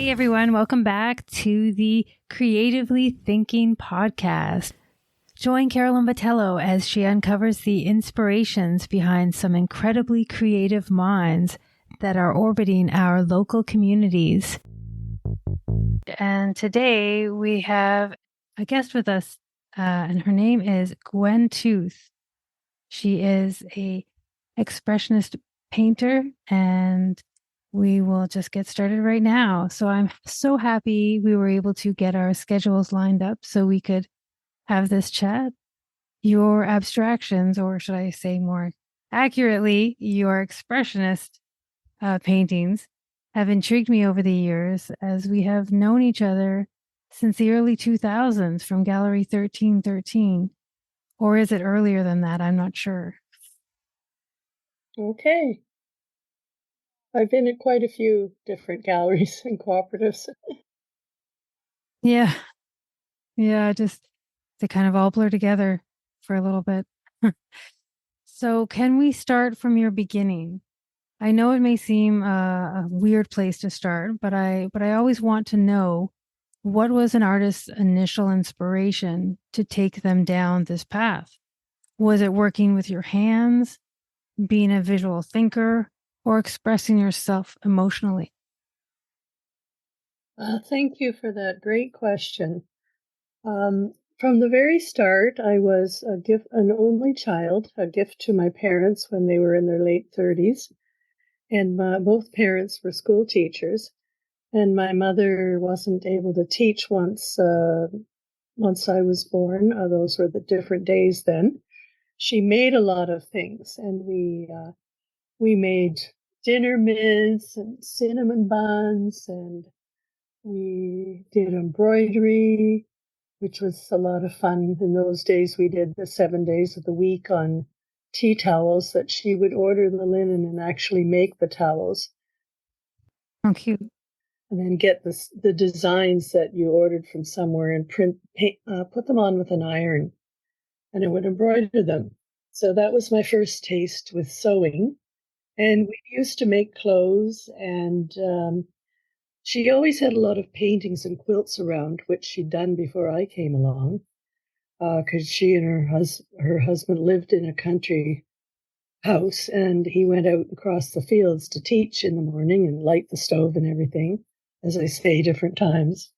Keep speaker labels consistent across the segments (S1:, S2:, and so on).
S1: Hey everyone, welcome back to the Creatively Thinking podcast. Join Carolyn Botelho as she uncovers the inspirations behind some incredibly creative minds that are orbiting our local communities. And today we have a guest with us, and her name is Gwen. She is a expressionist painter, and we will just get started right now. So I'm so happy we were able to get our schedules lined up so we could have this chat. Your abstractions, or should I say more accurately, your expressionist paintings have intrigued me over the years as we have known each other since the early 2000s from Gallery 1313. Or is it earlier than that? I'm not sure.
S2: Okay. I've been at quite a few different galleries and cooperatives.
S1: Yeah. Just they kind of all blur together for a little bit. So can we start from your beginning? I know it may seem a weird place to start, but I always want to know, what was an artist's initial inspiration to take them down this path? Was it working with your hands, being a visual thinker, or expressing yourself emotionally?
S2: Thank you for that great question. From the very start, I was an only child, a gift to my parents when they were in their late 30s. And both parents were school teachers. And my mother wasn't able to teach once I was born. Those were the different days then. She made a lot of things, and we made dinner mints and cinnamon buns, and we did embroidery, which was a lot of fun. In those days, we did the 7 days of the week on tea towels that she would order the linen and actually make the towels.
S1: Oh, cute.
S2: And then get the designs that you ordered from somewhere and put them on with an iron, and it would embroider them. So that was my first taste with sewing. And we used to make clothes, and she always had a lot of paintings and quilts around, which she'd done before I came along, because she and her husband lived in a country house, and he went out across the fields to teach in the morning and light the stove and everything, as I say, different times.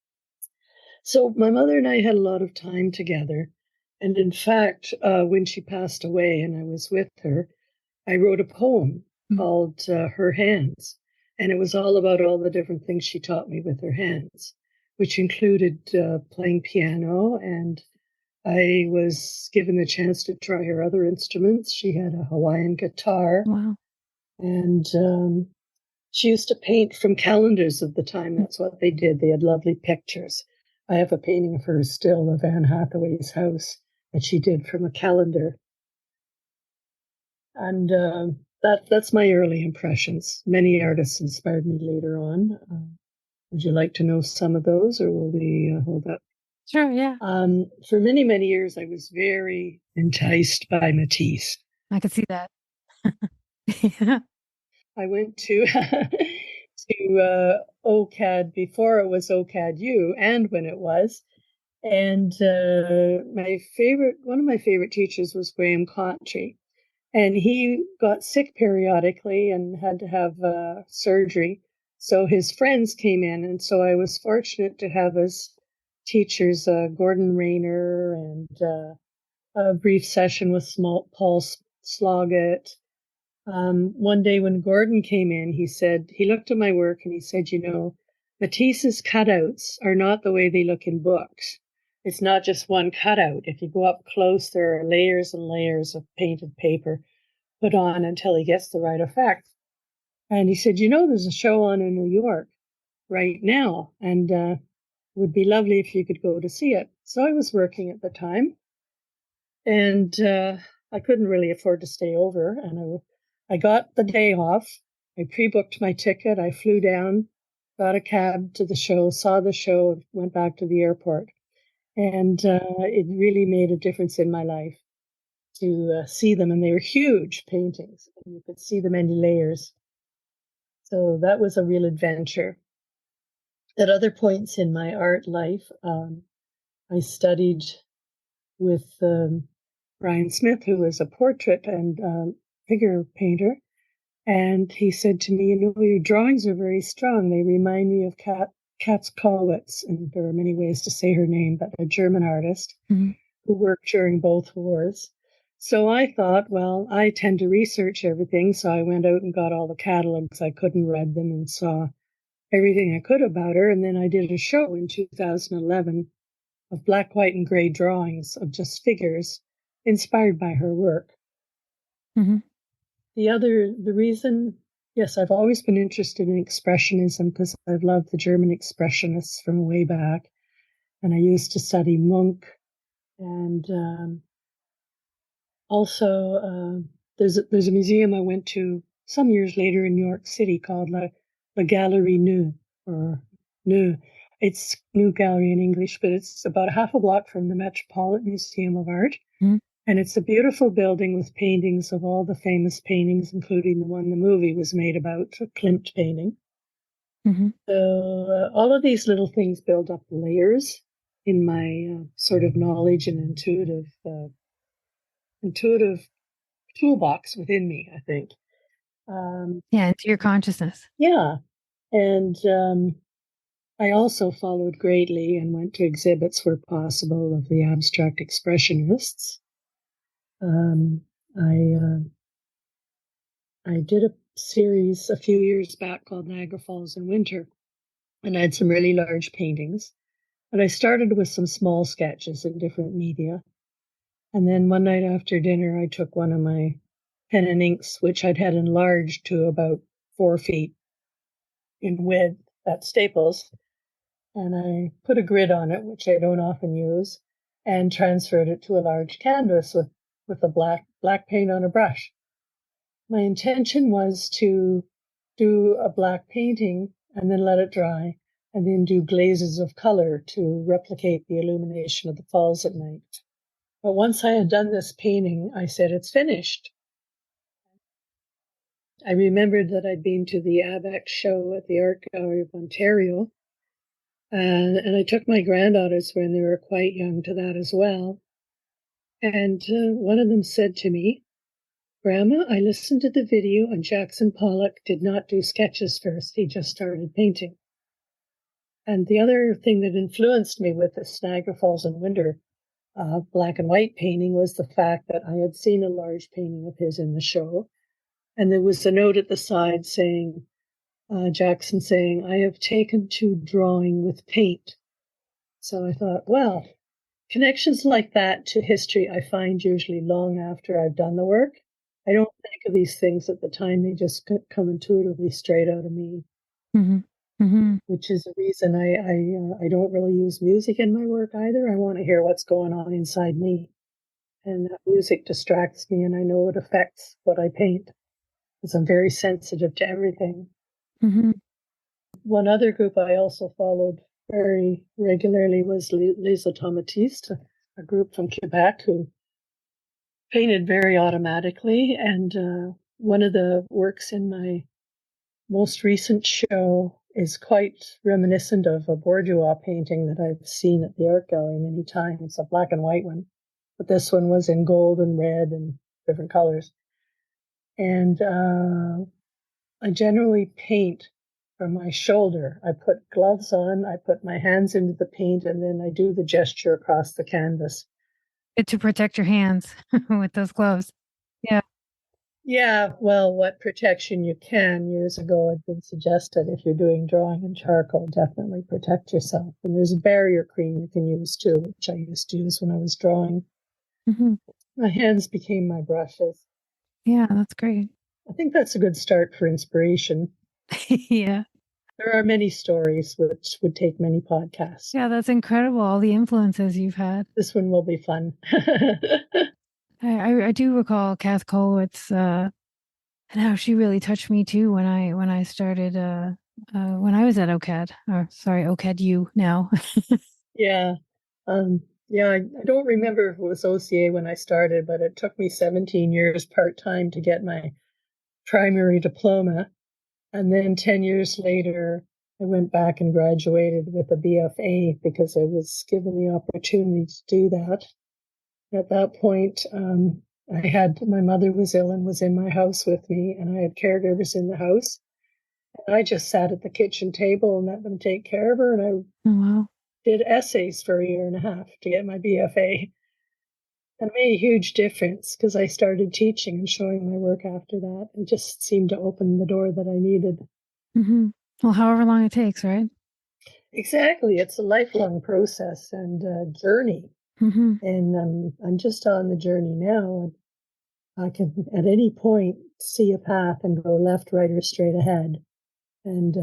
S2: So my mother and I had a lot of time together. And in fact, when she passed away and I was with her, I wrote a poem called Her Hands. And it was all about all the different things she taught me with her hands, which included playing piano. And I was given the chance to try her other instruments. She had a Hawaiian guitar.
S1: Wow.
S2: And she used to paint from calendars of the time. That's what they did. They had lovely pictures. I have a painting of her still of Anne Hathaway's house that she did from a calendar. And that's my early impressions. Many artists inspired me later on. Would you like to know some of those, or will we hold up?
S1: Sure, yeah.
S2: For many, many years, I was very enticed by Matisse.
S1: I could see that. Yeah.
S2: I went to OCAD before it was OCAD-U, and when it was. And one of my favorite teachers was Graham Contry. And he got sick periodically and had to have surgery. So his friends came in. And so I was fortunate to have as teachers Gordon Rayner, and a brief session with Paul Sloggett. One day when Gordon came in, he looked at my work and he said, Matisse's cutouts are not the way they look in books. It's not just one cutout. If you go up close, there are layers and layers of painted paper put on until he gets the right effect. And he said, there's a show on in New York right now, and it would be lovely if you could go to see it. So I was working at the time, and I couldn't really afford to stay over, and I got the day off. I pre-booked my ticket. I flew down, got a cab to the show, saw the show, went back to the airport. And it really made a difference in my life to see them. And they were huge paintings, and you could see the many layers. So that was a real adventure. At other points in my art life, I studied with Brian Smith, who was a portrait and figure painter. And he said to me, your drawings are very strong. They remind me of Katz Kollwitz. And there are many ways to say her name, but a German artist who worked during both wars. So I thought, well, I tend to research everything. So I went out and got all the catalogs I could and read them and saw everything I could about her. And then I did a show in 2011 of black, white, and gray drawings of just figures inspired by her work.
S1: Mm-hmm.
S2: The reason, yes, I've always been interested in Expressionism because I've loved the German Expressionists from way back. And I used to study Munch. And also, there's a museum I went to some years later in New York City called La Galerie Neu, or Neu. It's New Gallery in English, but it's about a half a block from the Metropolitan Museum of Art.
S1: Mm-hmm.
S2: And it's a beautiful building with paintings of all the famous paintings, including the one the movie was made about, a Klimt painting.
S1: Mm-hmm.
S2: So all of these little things build up layers in my sort of knowledge and intuitive toolbox within me, I think.
S1: Into your consciousness.
S2: Yeah. And I also followed greatly and went to exhibits where possible of the abstract expressionists. I did a series a few years back called Niagara Falls in Winter, and I had some really large paintings. And I started with some small sketches in different media. And then one night after dinner, I took one of my pen and inks, which I'd had enlarged to about 4 feet in width at Staples, and I put a grid on it, which I don't often use, and transferred it to a large canvas with a black paint on a brush. My intention was to do a black painting and then let it dry, and then do glazes of color to replicate the illumination of the falls at night. But once I had done this painting, I said, it's finished. I remembered that I'd been to the ABEX show at the Art Gallery of Ontario, and I took my granddaughters when they were quite young to that as well. And one of them said to me, Grandma, I listened to the video and Jackson Pollock did not do sketches first. He just started painting. And the other thing that influenced me with this Niagara Falls in Winter black and white painting was the fact that I had seen a large painting of his in the show. And there was a note at the side saying, Jackson saying, I have taken to drawing with paint. So I thought, well, connections like that to history I find usually long after I've done the work. I don't think of these things at the time. They just come intuitively straight out of me.
S1: Mm-hmm. Mm-hmm.
S2: Which is the reason I don't really use music in my work either. I want to hear what's going on inside me. And that music distracts me, and I know it affects what I paint because I'm very sensitive to everything.
S1: Mm-hmm.
S2: One other group I also followed very regularly was Les Automatistes, a group from Quebec who painted very automatically. And one of the works in my most recent show is quite reminiscent of a Bourgeois painting that I've seen at the art gallery many times, a black and white one. But this one was in gold and red and different colors. And I generally paint from my shoulder. I put gloves on, I put my hands into the paint, and then I do the gesture across the canvas.
S1: To protect your hands with those gloves. Yeah.
S2: Yeah, well, what protection you can. Years ago, it had been suggested if you're doing drawing in charcoal, definitely protect yourself. And there's a barrier cream you can use too, which I used to use when I was drawing.
S1: Mm-hmm.
S2: My hands became my brushes.
S1: Yeah, that's great.
S2: I think that's a good start for inspiration.
S1: Yeah.
S2: There are many stories which would take many podcasts.
S1: Yeah, that's incredible. All the influences you've had.
S2: This one will be fun.
S1: I do recall Kath Kollwitz and how she really touched me too when I started when I was at OCAD, or sorry, OCAD U now.
S2: Yeah. I don't remember if it was OCA when I started, but it took me 17 years part-time to get my primary diploma. And then 10 years later, I went back and graduated with a BFA because I was given the opportunity to do that. At that point, my mother was ill and was in my house with me, and I had caregivers in the house. And I just sat at the kitchen table and let them take care of her. And I
S1: wow.
S2: did essays for a year and a half to get my BFA. And it made a huge difference because I started teaching and showing my work after that. It just seemed to open the door that I needed.
S1: Mm-hmm. Well, however long it takes, right?
S2: Exactly. It's a lifelong process and journey.
S1: Mm-hmm.
S2: And I'm just on the journey now. I can, at any point, see a path and go left, right, or straight ahead. And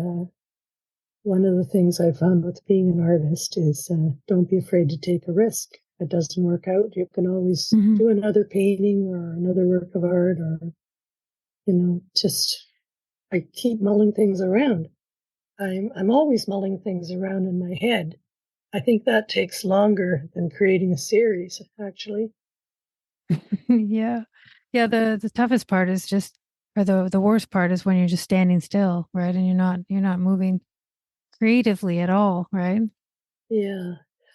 S2: one of the things I found with being an artist is don't be afraid to take a risk. If it doesn't work out, you can always do another painting or another work of art, or, just I keep mulling things around. I'm always mulling things around in my head. I think that takes longer than creating a series, actually.
S1: Yeah. Yeah, the toughest part is just, or the worst part is when you're just standing still, right? And you're not moving creatively at all, right?
S2: Yeah.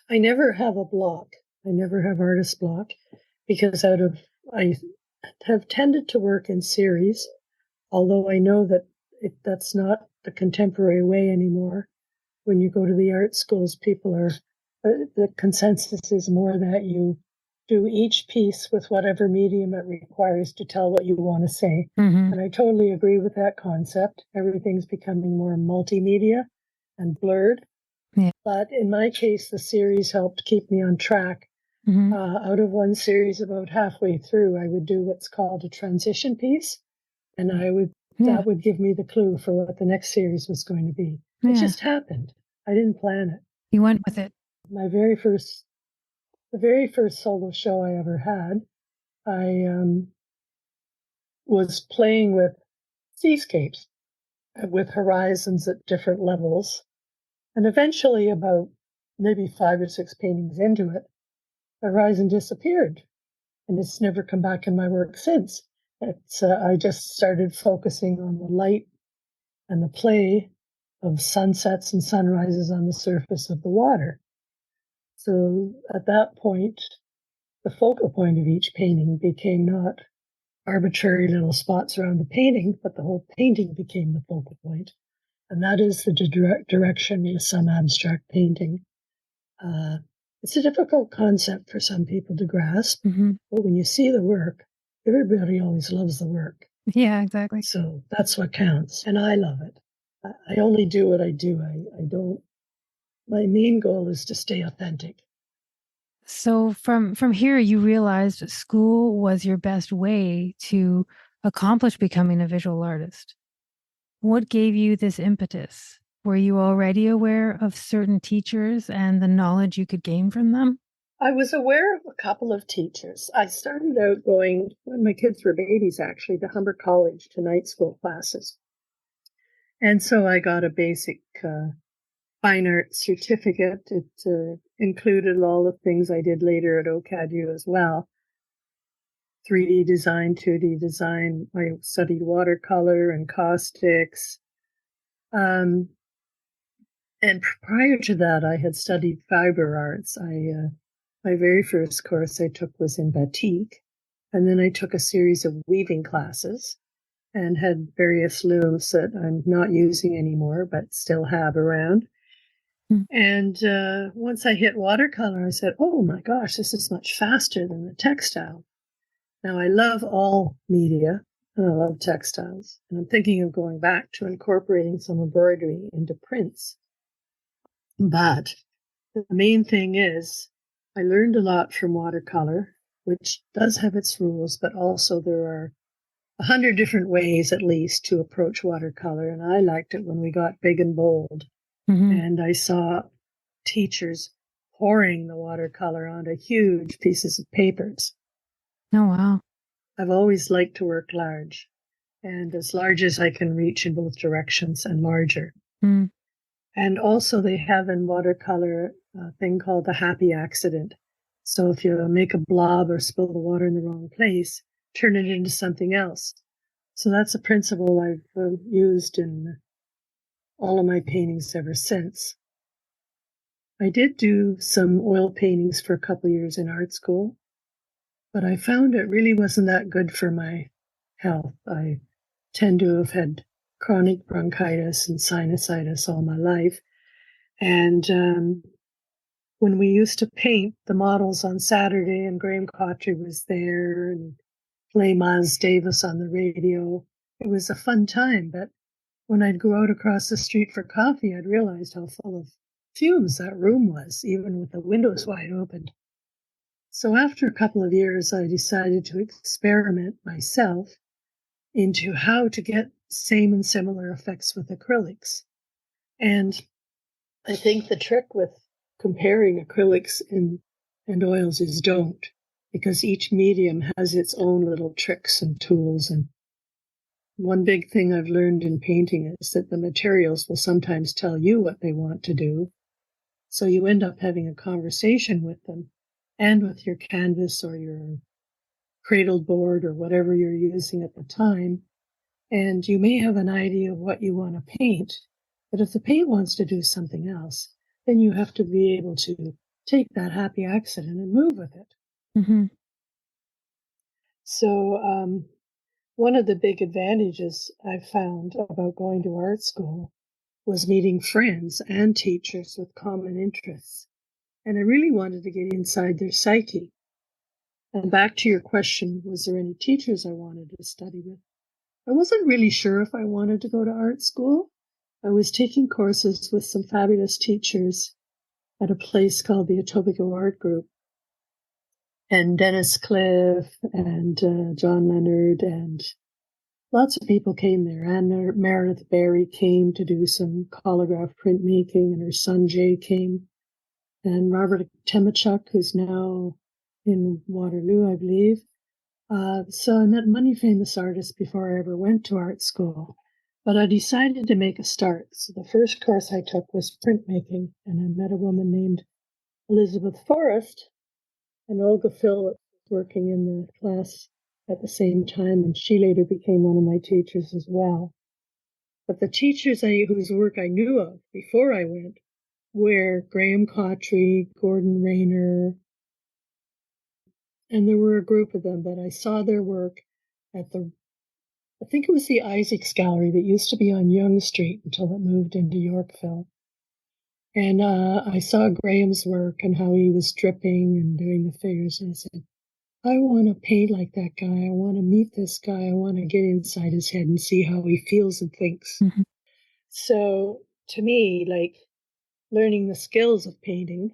S2: I never have a block. I never have artist block because I have tended to work in series, although I know that that's not the contemporary way anymore. When you go to the art schools, the consensus is more that you do each piece with whatever medium it requires to tell what you want to say.
S1: Mm-hmm.
S2: And I totally agree with that concept. Everything's becoming more multimedia and blurred.
S1: Yeah.
S2: But in my case, the series helped keep me on track.
S1: Mm-hmm.
S2: Out of one series, about halfway through, I would do what's called a transition piece. And that would give me the clue for what the next series was going to be. It just happened. I didn't plan it.
S1: You went with it.
S2: The very first solo show I ever had, I was playing with seascapes with horizons at different levels. And eventually, about maybe 5 or 6 paintings into it, the horizon disappeared. And it's never come back in my work since. I just started focusing on the light and the play of sunsets and sunrises on the surface of the water. So at that point, the focal point of each painting became not arbitrary little spots around the painting, but the whole painting became the focal point. And that is the direction of some abstract painting. It's a difficult concept for some people to grasp, but when you see the work, everybody always loves the work.
S1: Yeah, exactly.
S2: So that's what counts. And I love it. I only do what I do. My main goal is to stay authentic.
S1: So from here, you realized school was your best way to accomplish becoming a visual artist. What gave you this impetus? Were you already aware of certain teachers and the knowledge you could gain from them?
S2: I was aware of a couple of teachers. I started out going, when my kids were babies, actually, to Humber College to night school classes. And so I got a basic fine art certificate. It included all the things I did later at OCADU as well. 3D design, 2D design. I studied watercolor and caustics. And prior to that, I had studied fiber arts. My very first course I took was in batik. And then I took a series of weaving classes and had various looms that I'm not using anymore, but still have around. And once I hit watercolor, I said, oh my gosh, this is much faster than the textile. Now, I love all media, and I love textiles. And I'm thinking of going back to incorporating some embroidery into prints. But the main thing is, I learned a lot from watercolor, which does have its rules, but also there are 100 different ways, at least, to approach watercolor. And I liked it when we got big and bold. And I saw teachers pouring the watercolor onto huge pieces of papers.
S1: Oh, wow.
S2: I've always liked to work large, and as large as I can reach in both directions and larger. And also they have in watercolor a thing called the happy accident. So if you make a blob or spill the water in the wrong place, turn it into something else. So that's a principle I've used in all of my paintings ever since. I did do some oil paintings for a couple of years in art school, but I found it really wasn't that good for my health. I tend to have had chronic bronchitis and sinusitis all my life. And when we used to paint the models on Saturday and Graham Cawtrey was there and play Miles Davis on the radio, it was a fun time. But when I'd go out across the street for coffee, I'd realized how full of fumes that room was, even with the windows wide open. So after a couple of years, I decided to experiment myself into how to get same and similar effects with acrylics. And I think the trick with comparing acrylics and oils is don't, because each medium has its own little tricks and tools. And one big thing I've learned in painting is that the materials will sometimes tell you what they want to do. So you end up having a conversation with them and with your canvas or your cradled board or whatever you're using at the time. And you may have an idea of what you want to paint, but if the paint wants to do something else, then you have to be able to take that happy accident and move with it.
S1: Mm-hmm.
S2: So one of the big advantages I found about going to art school was meeting friends and teachers with common interests. And I really wanted to get inside their psyche. And back to your question, was there any teachers I wanted to study with? I wasn't really sure if I wanted to go to art school. I was taking courses with some fabulous teachers at a place called the Etobicoke Art Group. And Dennis Cliff and John Leonard and lots of people came there. And Meredith Barry came to do some holograph printmaking, and her son Jay came. And Robert Temachuk, who's now in Waterloo, I believe. So I met many famous artists before I ever went to art school. But I decided to make a start. So the first course I took was printmaking, and I met a woman named Elizabeth Forrest, and Olga Phillips working in the class at the same time, and she later became one of my teachers as well. But the teachers whose work I knew of before I went were Graham Cawtrey, Gordon Rayner, and there were a group of them, but I saw their work at I think it was the Isaacs Gallery that used to be on Yonge Street until it moved into Yorkville. And I saw Graham's work and how he was dripping and doing the figures, and I said, I want to paint like that guy. I want to meet this guy. I want to get inside his head and see how he feels and thinks.
S1: Mm-hmm.
S2: So to me, like learning the skills of painting,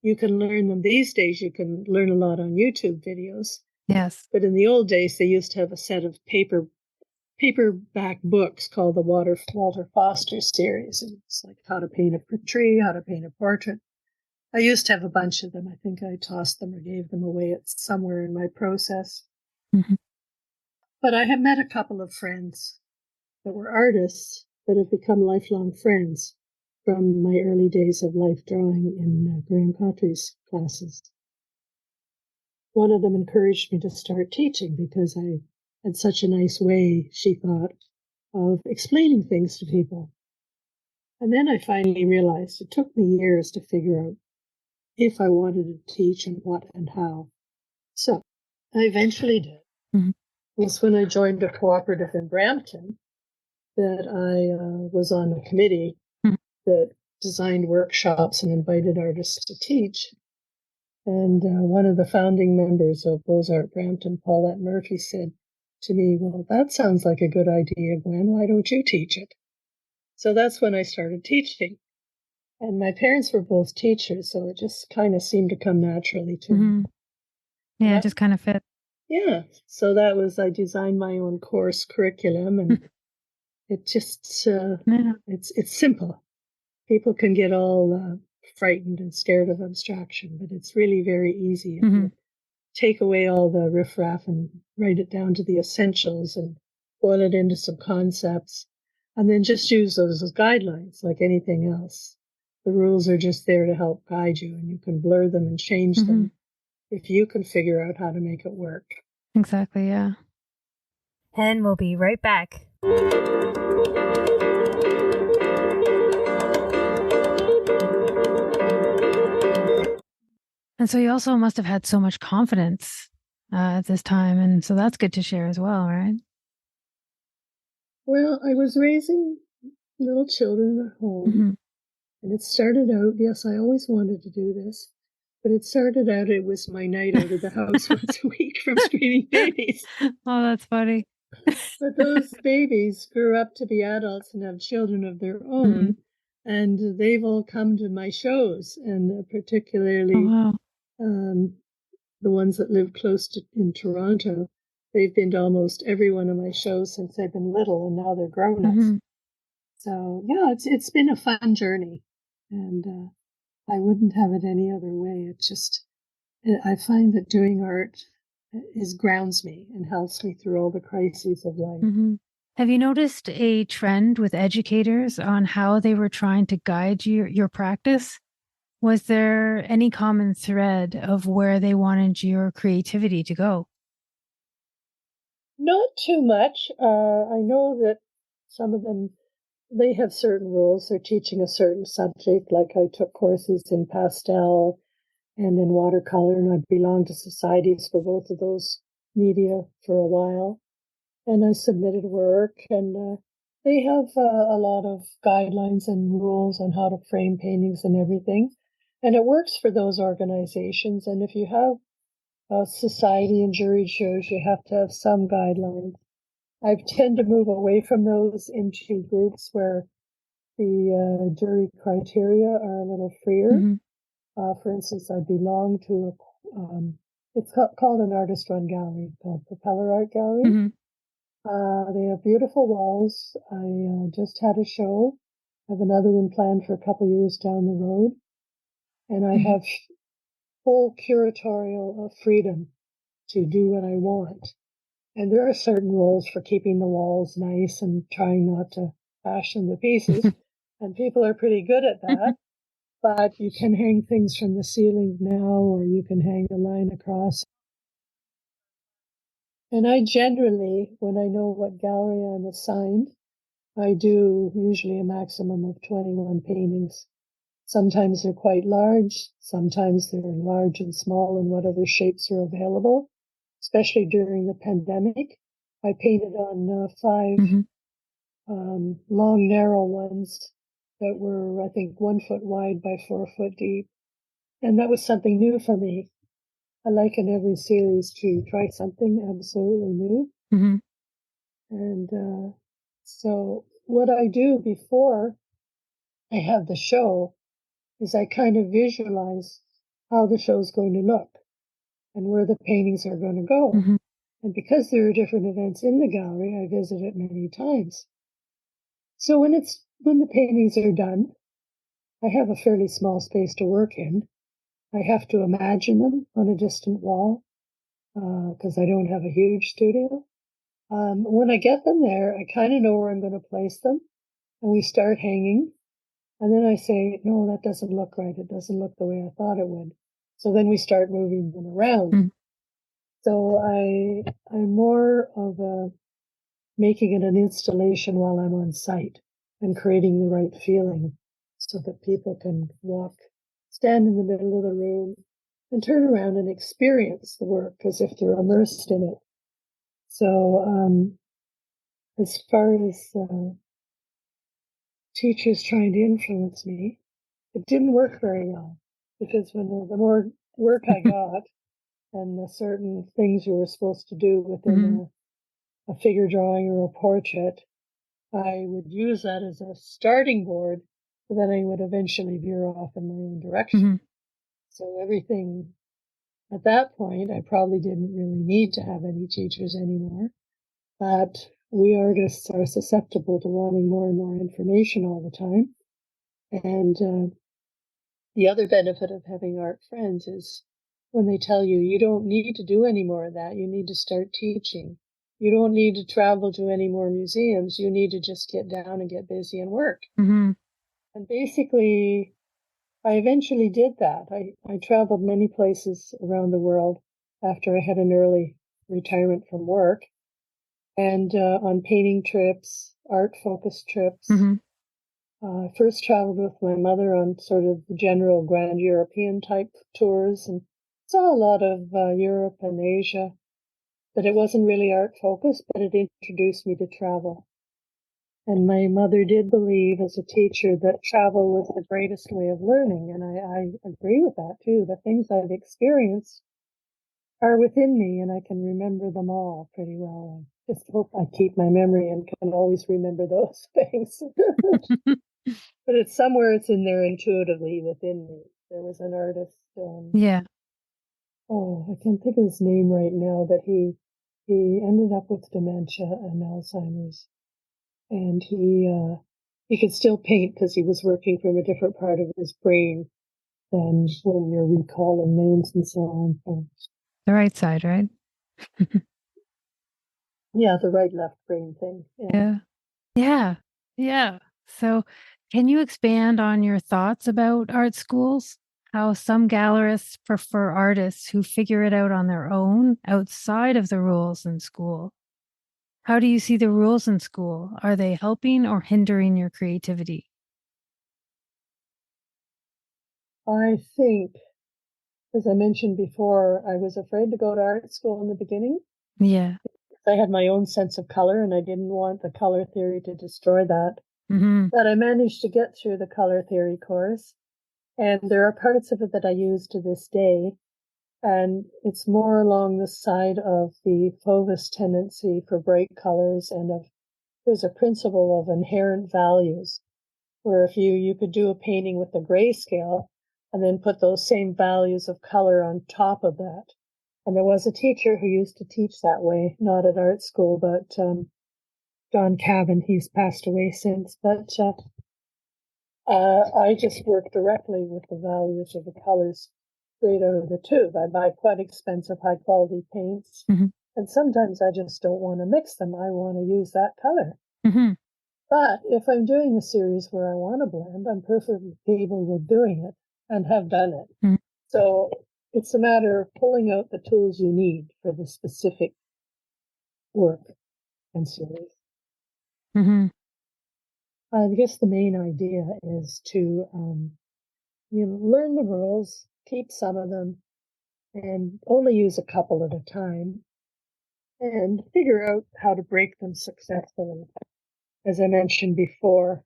S2: you can learn them these days. You can learn a lot on YouTube videos.
S1: Yes.
S2: But in the old days, they used to have a set of paperback books called the Walter Foster series. And it's like how to paint a tree, how to paint a portrait. I used to have a bunch of them. I think I tossed them or gave them away at somewhere in my process.
S1: Mm-hmm.
S2: But I have met a couple of friends that were artists that have become lifelong friends from my early days of life drawing in Graham Cawtrey's classes. One of them encouraged me to start teaching because I had such a nice way, she thought, of explaining things to people. And then I finally realized it took me years to figure out if I wanted to teach and what and how. So I eventually did.
S1: Mm-hmm.
S2: It was when I joined a cooperative in Brampton that I was on a committee that designed workshops and invited artists to teach. And one of the founding members of Beaux-Arts Brampton, Paulette Murphy, said to me, well, that sounds like a good idea, Gwen. Why don't you teach it? So that's when I started teaching. And my parents were both teachers, so it just kind of seemed to come naturally to me.
S1: Yeah, it just kind of fit.
S2: Yeah. So that was, I designed my own course curriculum, and it just, it's simple. People can get all frightened and scared of abstraction, but it's really very easy. If you take away all the riffraff and write it down to the essentials and boil it into some concepts, and then just use those as guidelines like anything else. The rules are just there to help guide you, and you can blur them and change them if you can figure out how to make it work.
S1: Exactly, yeah. And we'll be right back. And so you also must have had so much confidence at this time. And so that's good to share as well, right?
S2: Well, I was raising little children at home,
S1: Mm-hmm.
S2: and it started out, yes, I always wanted to do this, but it started out, it was my night out of the house once a week from screaming babies.
S1: Oh, that's funny.
S2: But those babies grew up to be adults and have children of their
S1: Mm-hmm.
S2: own, and they've all come to my shows, and
S1: Oh,
S2: particularly
S1: wow.
S2: the ones that live close to in Toronto. They've been to almost every one of my shows since they've been little, and now they're grown-ups.
S1: Mm-hmm.
S2: So yeah, it's been a fun journey, and I wouldn't have it any other way. It's just I find that doing art is grounds me and helps me through all the crises of life.
S1: Mm-hmm. Have you noticed a trend with educators on how they were trying to guide your practice? Was there any common thread of where they wanted your creativity to go?
S2: Not too much. I know that some of them they have certain rules. They're teaching a certain subject. Like I took courses in pastel and in watercolor, and I belonged to societies for both of those media for a while. And I submitted work, and they have a lot of guidelines and rules on how to frame paintings and everything. And it works for those organizations. And if you have a society and juried shows, you have to have some guidelines. I tend to move away from those into groups where the jury criteria are a little freer.
S1: Mm-hmm.
S2: For instance, I belong to it's called an artist-run gallery called Propeller Art Gallery.
S1: Mm-hmm.
S2: They have beautiful walls. I just had a show. I have another one planned for a couple years down the road. And I
S1: Mm-hmm.
S2: have full curatorial freedom to do what I want. And there are certain rules for keeping the walls nice and trying not to bash them to pieces. And people are pretty good at that. But you can hang things from the ceiling now, or you can hang a line across. And I generally, when I know what gallery I'm assigned, I do usually a maximum of 21 paintings. Sometimes they're quite large. Sometimes they're large and small in whatever shapes are available. Especially during the pandemic, I painted on 5
S1: Mm-hmm.
S2: long, narrow ones that were, I think, 1 foot wide by 4 foot deep. And that was something new for me. I like in every series to try something absolutely new.
S1: Mm-hmm.
S2: And so what I do before I have the show is I kind of visualize how the show's going to look and where the paintings are going to go.
S1: Mm-hmm.
S2: And because there are different events in the gallery, I visit it many times. So when the paintings are done, I have a fairly small space to work in. I have to imagine them on a distant wall because I don't have a huge studio. When I get them there, I kind of know where I'm going to place them, and we start hanging. And then I say, no, that doesn't look right. It doesn't look the way I thought it would. So then we start moving them around.
S1: Mm-hmm.
S2: So I'm more of a making it an installation while I'm on site and creating the right feeling so that people can stand in the middle of the room and turn around and experience the work as if they're immersed in it. So as far as teachers trying to influence me, it didn't work very well because when the more work I got and the certain things you were supposed to do
S1: Mm-hmm.
S2: within a figure drawing or a portrait, I would use that as a starting board, but then I would eventually veer off in my own direction.
S1: Mm-hmm.
S2: So everything at that point, I probably didn't really need to have any teachers anymore. But we artists are susceptible to wanting more and more information all the time. And the other benefit of having art friends is when they tell you, you don't need to do any more of that. You need to start teaching. You don't need to travel to any more museums. You need to just get down and get busy and work.
S1: Mm-hmm.
S2: And basically, I eventually did that. I traveled many places around the world after I had an early retirement from work, and on painting trips, art-focused trips.
S1: Mm-hmm.
S2: I first traveled with my mother on sort of the general grand European type tours, and Saw a lot of Europe and Asia, but it wasn't really art focused, but it introduced me to travel. And my mother did believe as a teacher that travel was the greatest way of learning. And I agree with that too. The things I've experienced are within me and I can remember them all pretty well. I just hope I keep my memory and can always remember those things. But it's somewhere, it's in there intuitively within me. There was an artist.
S1: Yeah.
S2: Oh, I can't think of his name right now, but he ended up with dementia and Alzheimer's, and he could still paint because he was working from a different part of his brain than when you're recalling names and so on. So,
S1: The right side, right?
S2: yeah, the right left brain thing.
S1: Yeah. Yeah. Yeah. So, can you expand on your thoughts about art schools? How some gallerists prefer artists who figure it out on their own outside of the rules in school. How do you see the rules in school? Are they helping or hindering your creativity?
S2: I think, as I mentioned before, I was afraid to go to art school in the beginning.
S1: Yeah.
S2: I had my own sense of color and I didn't want the color theory to destroy that.
S1: Mm-hmm.
S2: But I managed to get through the color theory course. And there are parts of it that I use to this day. And it's more along the side of the Fauvist tendency for bright colors and there's a principle of inherent values where if you could do a painting with the grayscale and then put those same values of color on top of that. And there was a teacher who used to teach that way, not at art school, but John Cabin, he's passed away since. But I just work directly with the values of the colors straight out of the tube. I buy quite expensive, high quality paints.
S1: Mm-hmm.
S2: And sometimes I just don't want to mix them. I want to use that color.
S1: Mm-hmm.
S2: But if I'm doing a series where I want to blend, I'm perfectly capable of doing it and have done it.
S1: Mm-hmm.
S2: So it's a matter of pulling out the tools you need for the specific work and series.
S1: Mm-hmm.
S2: I guess the main idea is to learn the rules, keep some of them, and only use a couple at a time, and figure out how to break them successfully. As I mentioned before,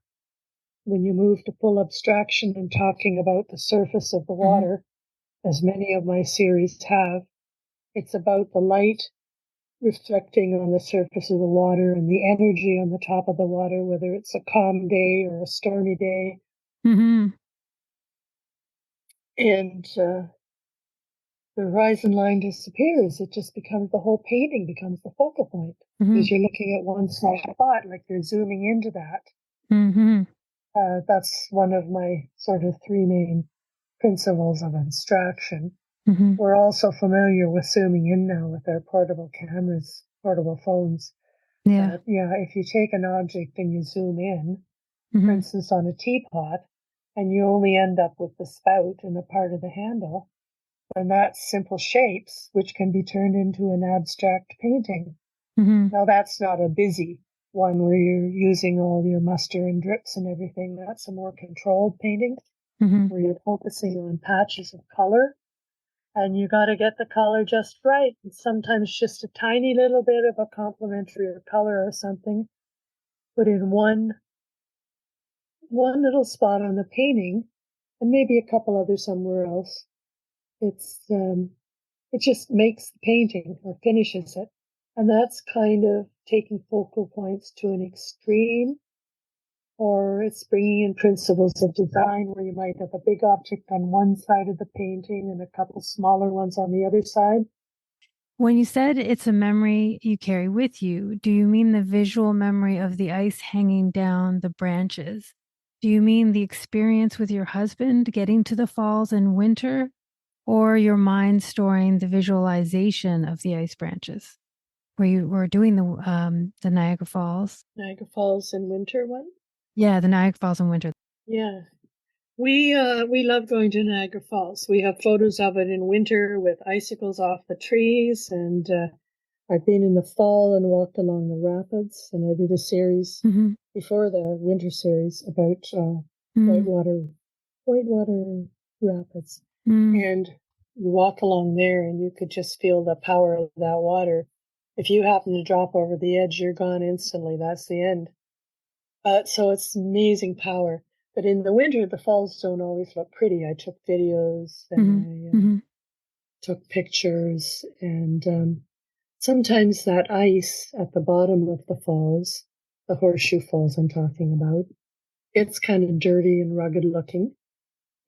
S2: when you move to full abstraction and talking about the surface of the water, as many of my series have, it's about the light reflecting on the surface of the water and the energy on the top of the water, whether it's a calm day or a stormy day.
S1: Mm-hmm.
S2: And the horizon line disappears. It just becomes, the whole painting becomes the focal point because you're looking at one small spot, like you're zooming into that.
S1: Mm-hmm.
S2: That's one of my sort of three main principles of abstraction.
S1: Mm-hmm.
S2: We're also familiar with zooming in now with our portable cameras, portable phones.
S1: Yeah.
S2: If you take an object and you zoom in, for
S1: Mm-hmm.
S2: instance, on a teapot, and you only end up with the spout and a part of the handle, then that's simple shapes, which can be turned into an abstract painting.
S1: Mm-hmm.
S2: Now, that's not a busy one where you're using all your muster and drips and everything. That's a more controlled painting where you're focusing on patches of color. And you got to get the color just right. And sometimes just a tiny little bit of a complementary color or something put in one little spot on the painting and maybe a couple others somewhere else. It just makes the painting or finishes it. And that's kind of taking focal points to an extreme, or it's bringing in principles of design where you might have a big object on one side of the painting and a couple smaller ones on the other side.
S1: When you said it's a memory you carry with you, do you mean the visual memory of the ice hanging down the branches? Do you mean the experience with your husband getting to the falls in winter, or your mind storing the visualization of the ice branches? Where you were doing the Niagara Falls?
S2: Niagara Falls in winter one?
S1: Yeah, the Niagara Falls in winter.
S2: Yeah. We love going to Niagara Falls. We have photos of it in winter with icicles off the trees, and I've been in the fall and walked along the rapids, and I did a series before the winter series about whitewater rapids. And you walk along there and you could just feel the power of that water. If you happen to drop over the edge, you're gone instantly. That's the end. So it's amazing power. But in the winter, the falls don't always look pretty. I took videos and I took pictures, and sometimes that ice at the bottom of the falls, the horseshoe falls I'm talking about, it's kind of dirty and rugged looking.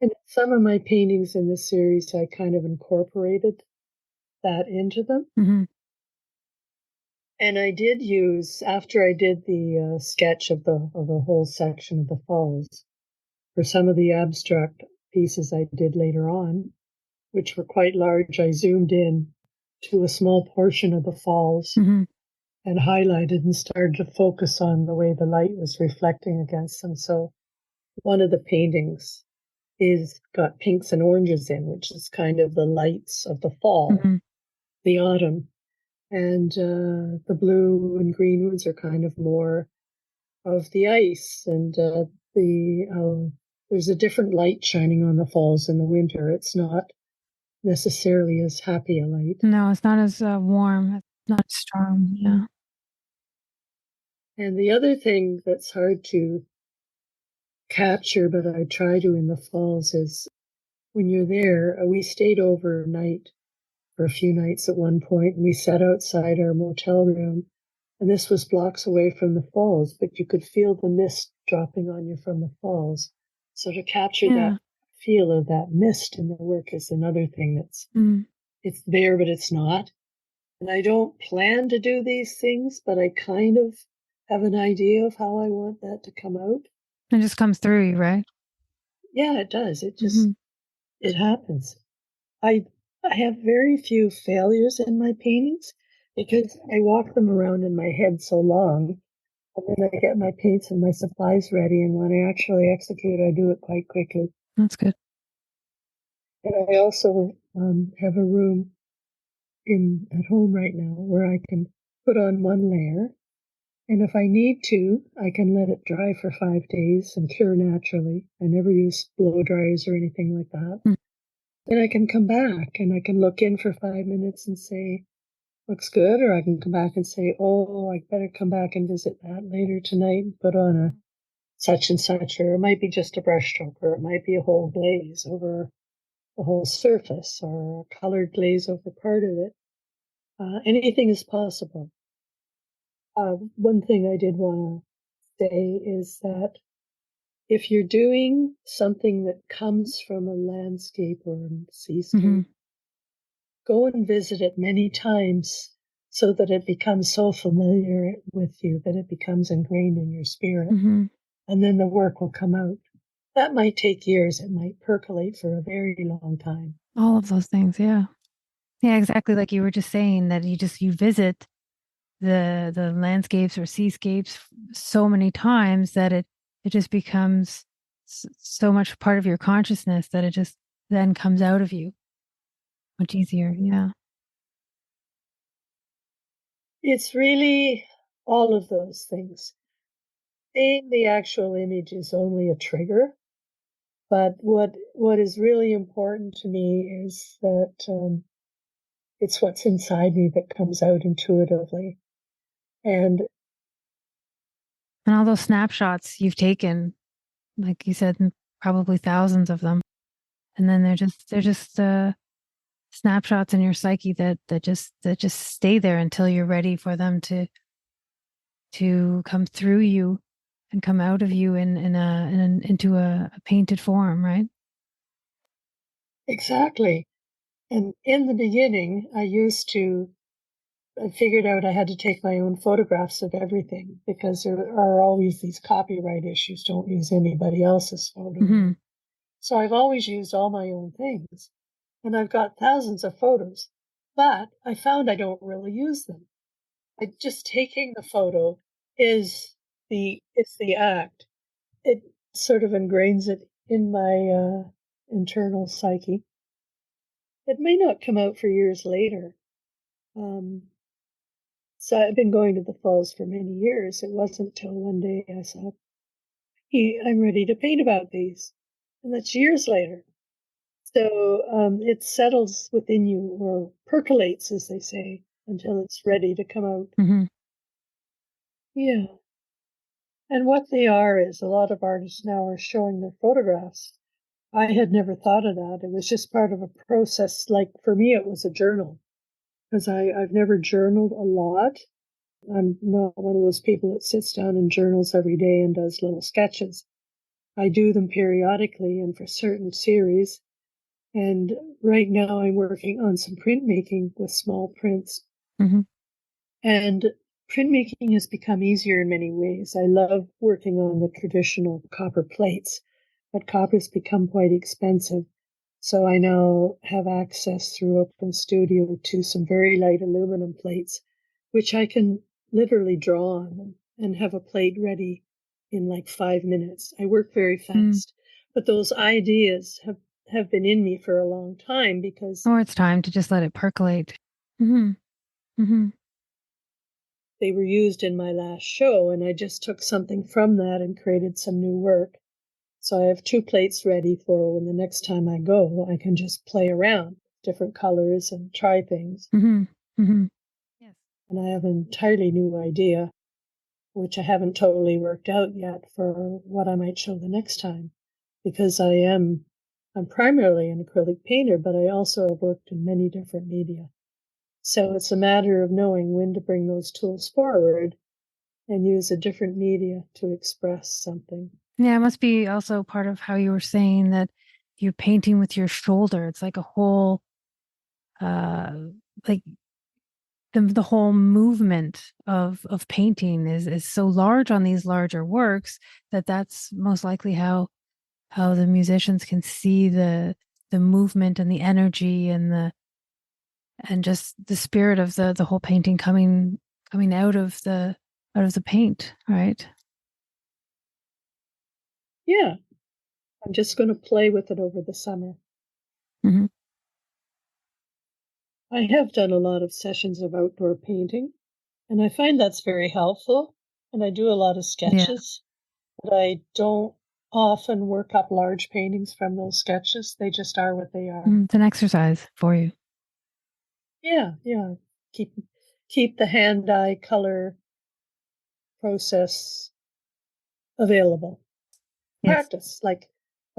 S2: And some of my paintings in this series, I kind of incorporated that into them.
S1: Mm-hmm.
S2: And I did use, after I did the sketch of the whole section of the falls, for some of the abstract pieces I did later on, which were quite large, I zoomed in to a small portion of the falls and highlighted and started to focus on the way the light was reflecting against them. So one of the paintings is got pinks and oranges in, which is kind of the lights of the fall, the autumn. And the blue and green ones are kind of more of the ice. And there's a different light shining on the falls in the winter. It's not necessarily as happy a light.
S1: No, it's not as warm. It's not as strong. Yeah.
S2: And the other thing that's hard to capture, but I try to in the falls, is when you're there, we stayed overnight for a few nights at one point, and we sat outside our motel room, and this was blocks away from the falls, but you could feel the mist dropping on you from the falls. So to capture that feel of that mist in the work is another thing that's, it's there, but it's not. And I don't plan to do these things, but I kind of have an idea of how I want that to come out.
S1: It just comes through you, right?
S2: Yeah, it does. It just, it happens. I have very few failures in my paintings because I walk them around in my head so long, and then I get my paints and my supplies ready, and when I actually execute, I do it quite quickly.
S1: That's good.
S2: And I also have a room at home right now where I can put on one layer, and if I need to, I can let it dry for 5 days and cure naturally. I never use blow dryers or anything like that. And I can come back and I can look in for 5 minutes and say, looks good. Or I can come back and say, oh, I better come back and visit that later tonight and put on a such and such. Or it might be just a brush stroke, or it might be a whole glaze over the whole surface, or a colored glaze over part of it. Anything is possible. One thing I did want to say is that if you're doing something that comes from a landscape or a seascape, go and visit it many times so that it becomes so familiar with you that it becomes ingrained in your spirit. And then the work will come out. That might take years. It might percolate for a very long time.
S1: All of those things, yeah. Yeah, exactly like you were just saying, that you visit the landscapes or seascapes so many times that it just becomes so much part of your consciousness that it just then comes out of you much easier. Yeah.
S2: It's really all of those things. Seeing the actual image is only a trigger, but what is really important to me is that it's what's inside me that comes out intuitively. And
S1: all those snapshots you've taken, like you said, probably thousands of them, and then they're just snapshots in your psyche that just stay there until you're ready for them to come through you and come out of you into a painted form, right?
S2: exactly. And in the beginning, I figured out I had to take my own photographs of everything because there are always these copyright issues. Don't use anybody else's photo. So I've always used all my own things, and I've got thousands of photos, but I found I don't really use them. Just taking the photo is the act. It sort of ingrains it in my internal psyche. It may not come out for years later. So I've been going to the falls for many years. It wasn't till one day I said, hey, I'm ready to paint about these. And that's years later. So it settles within you, or percolates, as they say, until it's ready to come out.
S1: Mm-hmm.
S2: Yeah. And what they are is a lot of artists now are showing their photographs. I had never thought of that. It was just part of a process. Like for me, it was a journal because I've never journaled a lot. I'm not one of those people that sits down and journals every day and does little sketches. I do them periodically and for certain series. And right now I'm working on some printmaking with small prints.
S1: Mm-hmm.
S2: And printmaking has become easier in many ways. I love working on the traditional copper plates, but copper's become quite expensive. So I now have access through Open Studio to some very light aluminum plates, which I can literally draw on and have a plate ready in like 5 minutes. I work very fast, but those ideas have been in me for a long time because
S1: Or it's time to just let it percolate. Mm-hmm. Mm-hmm.
S2: they were used in my last show, and I just took something from that and created some new work. So I have 2 plates ready for when the next time I go, I can just play around different colors and try things.
S1: Mm-hmm. Mm-hmm. Yes.
S2: And I have an entirely new idea, which I haven't totally worked out yet for what I might show the next time, because I'm primarily an acrylic painter, but I also have worked in many different media. So it's a matter of knowing when to bring those tools forward and use a different media to express something.
S1: Yeah, it must be also part of how you were saying that you're painting with your shoulder. It's like a whole, uh, like the whole movement of painting is so large on these larger works that that's most likely how the musicians can see the movement and the energy and just the spirit of the whole painting coming out of the paint, right?
S2: Yeah, I'm just going to play with it over the summer.
S1: Mm-hmm.
S2: I have done a lot of sessions of outdoor painting, and I find that's very helpful. And I do a lot of
S1: Yeah,
S2: sketches, but I don't often work up large paintings from those sketches. They just are what they are.
S1: it's an exercise for you.
S2: Yeah, yeah. Keep the hand-eye color process available.
S1: Yes.
S2: Practice. Like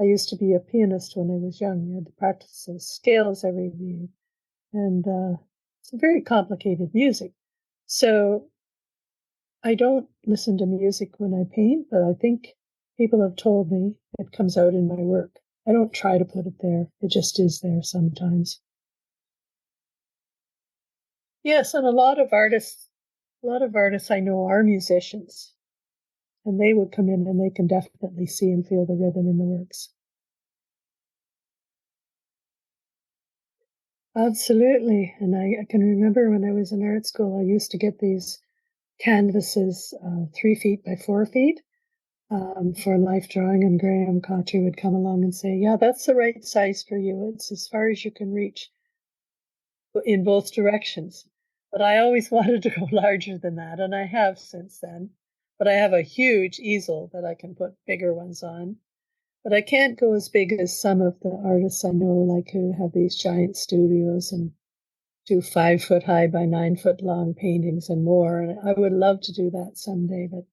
S2: I used to be a pianist when I was young. You had to practice those scales every day. And it's very complicated music. So I don't listen to music when I paint, but I think people have told me it comes out in my work. I don't try to put it there. It just is there sometimes. Yes, and a lot of artists I know are musicians, and they would come in and they can definitely see and feel the rhythm in the works. Absolutely. And I can remember when I was in art school, I used to get these canvases, 3 feet by 4 feet, for life drawing, and Graham Cottrey would come along and say, "Yeah, that's the right size for you. It's as far as you can reach in both directions." But I always wanted to go larger than that, and I have since then. But I have a huge easel that I can put bigger ones on. But I can't go as big as some of the artists I know, like who have these giant studios and do 5 foot high by 9 foot long paintings and more. And I would love to do that someday, but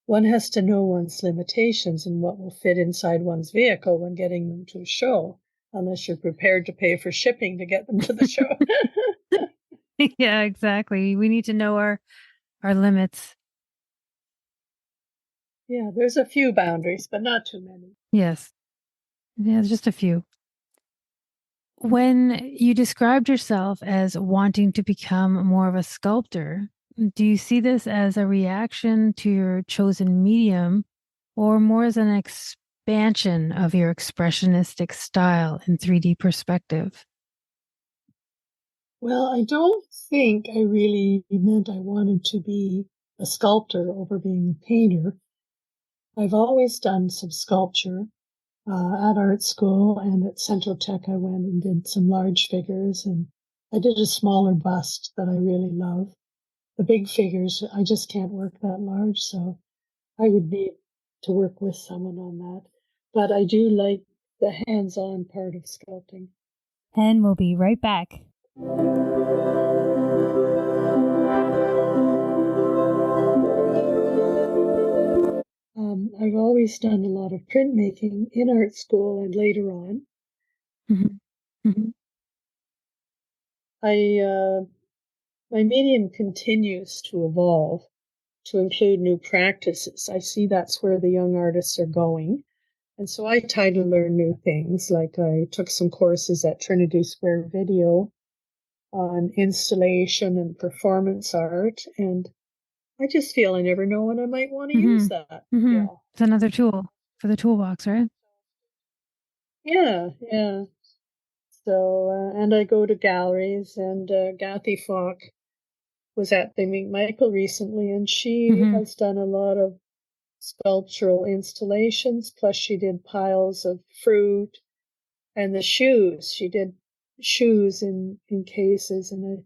S2: one has to know one's limitations and what will fit inside one's vehicle when getting them to a show, unless you're prepared to pay for shipping to get them to the show.
S1: Yeah, exactly. We need to know our limits.
S2: Yeah, there's a few boundaries, but not too many.
S1: Yes. Yeah, there's just a few. When you described yourself as wanting to become more of a sculptor, do you see this as a reaction to your chosen medium or more as an expansion of your expressionistic style in 3D perspective?
S2: Well, I don't think I really meant I wanted to be a sculptor over being a painter. I've always done some sculpture. At art school and at Central Tech, I went and did some large figures, and I did a smaller bust that I really love. The big figures, I just can't work that large, so I would need to work with someone on that. But I do like the hands-on part of sculpting.
S1: And we'll be right back.
S2: I've always done a lot of printmaking in art school and later on.
S1: Mm-hmm. Mm-hmm.
S2: My medium continues to evolve to include new practices. I see that's where the young artists are going. And so I try to learn new things. Like I took some courses at Trinity Square Video on installation and performance art. And I just feel I never know when I might want to use that.
S1: Mm-hmm.
S2: Yeah.
S1: It's another tool for the toolbox, right?
S2: Yeah. So, and I go to galleries, and Gathy Falk was at the McMichael recently, and she has done a lot of sculptural installations, plus she did piles of fruit and the shoes. She did shoes in cases, and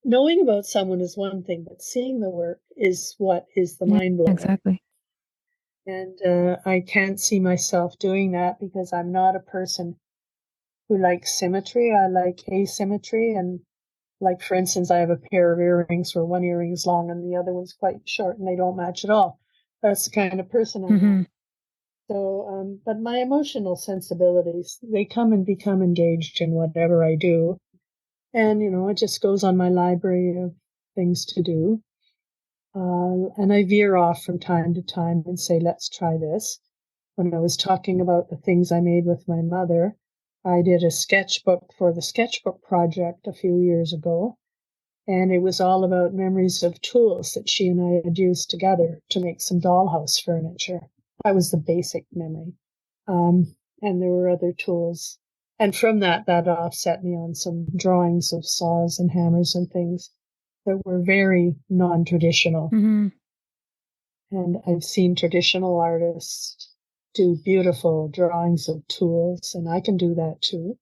S2: knowing about someone is one thing, but seeing the work is what is the mind blower.
S1: Exactly.
S2: And I can't see myself doing that because I'm not a person who likes symmetry. I like asymmetry. And like, for instance, I have a pair of earrings where one earring is long and the other one's quite short and they don't match at all. That's the kind of person I am. So, but my emotional sensibilities, they come and become engaged in whatever I do. And, it just goes on my library of things to do. And I veer off from time to time and say, let's try this. When I was talking about the things I made with my mother, I did a sketchbook for the sketchbook project a few years ago. And it was all about memories of tools that she and I had used together to make some dollhouse furniture. That was the basic memory. And there were other tools. And from that offset me on some drawings of saws and hammers and things that were very non-traditional. And I've seen traditional artists do beautiful drawings of tools, and I can do that too,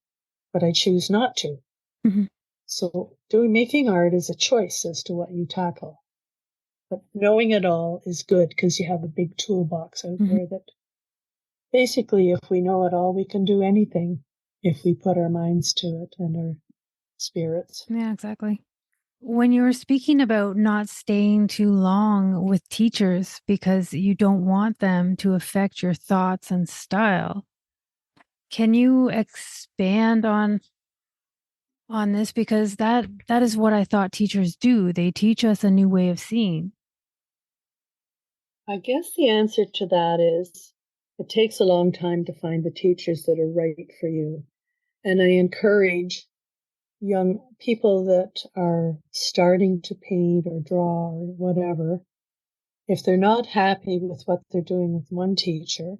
S2: but I choose not to. So making art is a choice as to what you tackle. But knowing it all is good because you have a big toolbox out there that basically, if we know it all, we can do anything if we put our minds to it and our spirits.
S1: Yeah, exactly. When you were speaking about not staying too long with teachers because you don't want them to affect your thoughts and style, can you expand on this? Because that is what I thought teachers do. They teach us a new way of seeing.
S2: I guess the answer to that is it takes a long time to find the teachers that are right for you. And I encourage young people that are starting to paint or draw or whatever, if they're not happy with what they're doing with one teacher,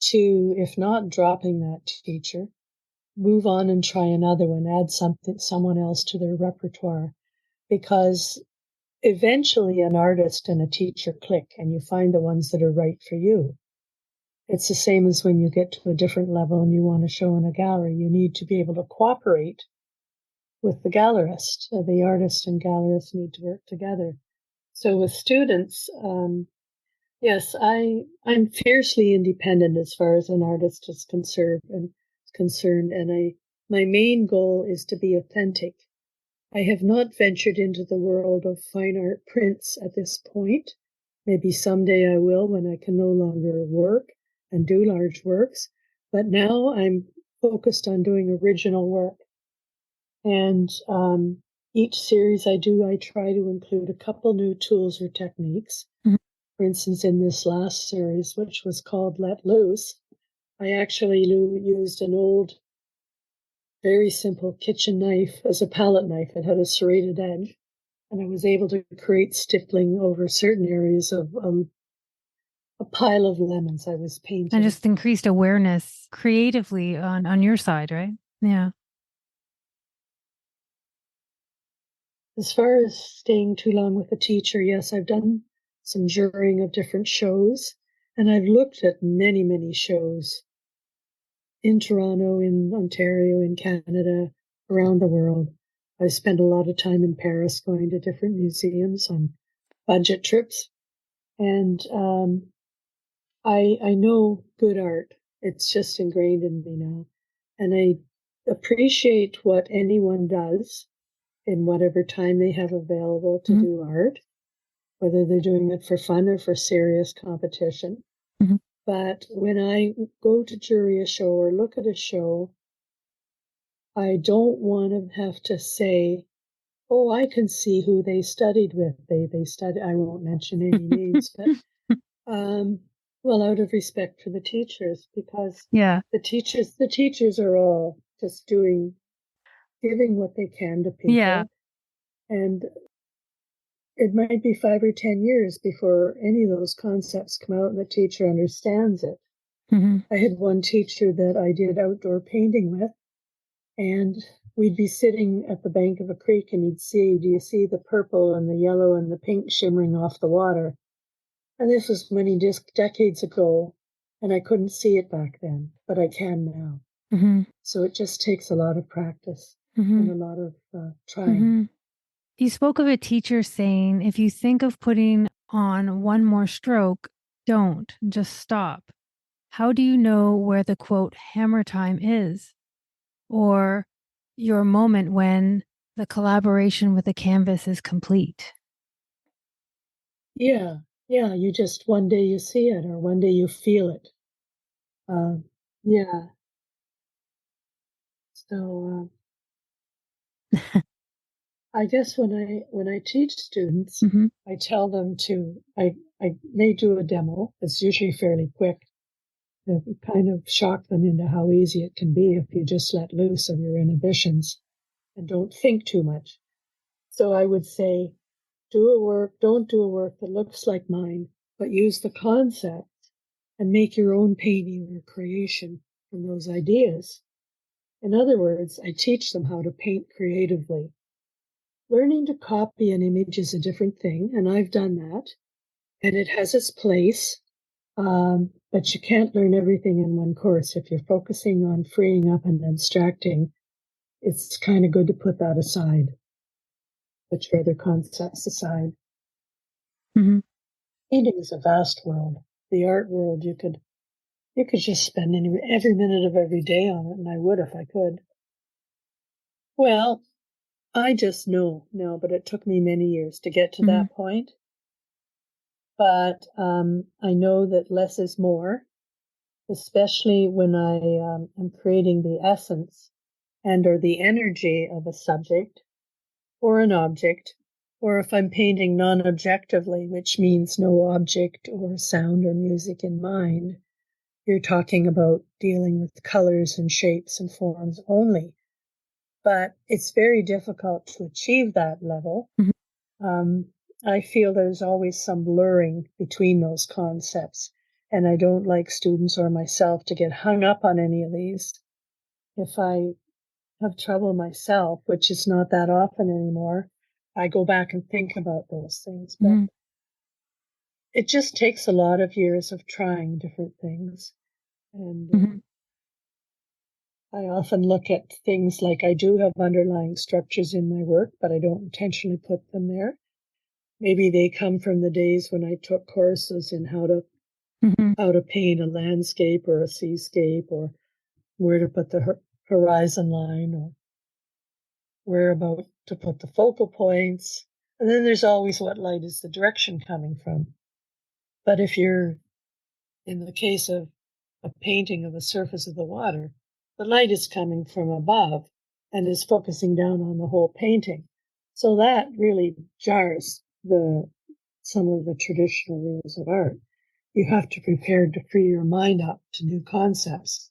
S2: to, if not dropping that teacher, move on and try another one, add someone else to their repertoire, because eventually an artist and a teacher click and you find the ones that are right for you. It's the same as when you get to a different level and you want to show in a gallery. You need to be able to cooperate with the gallerist. The artist and gallerist need to work together. So with students, yes, I'm fiercely independent as far as an artist is concerned, and my main goal is to be authentic. I have not ventured into the world of fine art prints at this point. Maybe someday I will when I can no longer work and do large works. But now I'm focused on doing original work. And each series I do, I try to include a couple new tools or techniques. For instance, in this last series, which was called Let Loose, I actually used an old, very simple kitchen knife as a palette knife. It had a serrated edge, and I was able to create stippling over certain areas of a pile of lemons I was painting.
S1: And just increased awareness creatively on your side, right? Yeah.
S2: As far as staying too long with a teacher, yes, I've done some jurying of different shows, and I've looked at many, many shows in Toronto, in Ontario, in Canada, around the world. I spent a lot of time in Paris going to different museums on budget trips. And I know good art It's just ingrained in me now. And I appreciate what anyone does in whatever time they have available to do art, whether they're doing it for fun or for serious competition.
S1: Mm-hmm.
S2: But when I go to jury a show or look at a show, I don't want to have to say, oh, I can see who they studied with. They studied, I won't mention any names, but well, out of respect for the teachers, because
S1: Yeah.
S2: the teachers are all just giving what they can to
S1: Yeah.
S2: people. And it might be 5 or 10 years before any of those concepts come out and the teacher understands it.
S1: Mm-hmm.
S2: I had one teacher that I did outdoor painting with, and we'd be sitting at the bank of a creek and he'd say, do you see the purple and the yellow and the pink shimmering off the water? And this was many decades ago, and I couldn't see it back then, but I can now.
S1: Mm-hmm.
S2: So it just takes a lot of practice
S1: Mm-hmm.
S2: and a lot of trying.
S1: Mm-hmm. You spoke of a teacher saying, if you think of putting on one more stroke, don't, just stop. How do you know where the quote hammer time is? Or your moment when the collaboration with the canvas is complete?
S2: Yeah, you just one day you see it or one day you feel it. Yeah, so I guess when I teach students,
S1: Mm-hmm.
S2: I tell them I may do a demo. It's usually fairly quick to kind of shock them into how easy it can be if you just let loose of your inhibitions and don't think too much. So I would say, don't do a work that looks like mine, but use the concept and make your own painting or creation from those ideas. In other words, I teach them how to paint creatively. Learning to copy an image is a different thing, and I've done that, and it has its place. But you can't learn everything in one course. If you're focusing on freeing up and abstracting, it's kind of good to put that aside, put your other concepts aside.
S1: Mm-hmm.
S2: Painting is a vast world. The art world, you could just spend every minute of every day on it, and I would if I could. Well, I just know now, but it took me many years to get to
S1: Mm-hmm.
S2: that point. But I know that less is more, especially when I am creating the essence and or the energy of a subject or an object, or if I'm painting non-objectively, which means no object or sound or music in mind. You're talking about dealing with colors and shapes and forms only. But it's very difficult to achieve that level.
S1: Mm-hmm.
S2: I feel there's always some blurring between those concepts, and I don't like students or myself to get hung up on any of these. If I have trouble myself, which is not that often anymore, I go back and think about those things. But
S1: Mm-hmm.
S2: it just takes a lot of years of trying different things. And
S1: Mm-hmm.
S2: I often look at things like I do have underlying structures in my work, but I don't intentionally put them there. Maybe they come from the days when I took courses in how to paint a landscape or a seascape, or where to put the horizon line, or where about to put the focal points. And then there's always what light is the direction coming from. But if you're in the case of a painting of the surface of the water, the light is coming from above and is focusing down on the whole painting. So that really jars some of the traditional rules of art. You have to prepare to free your mind up to new concepts.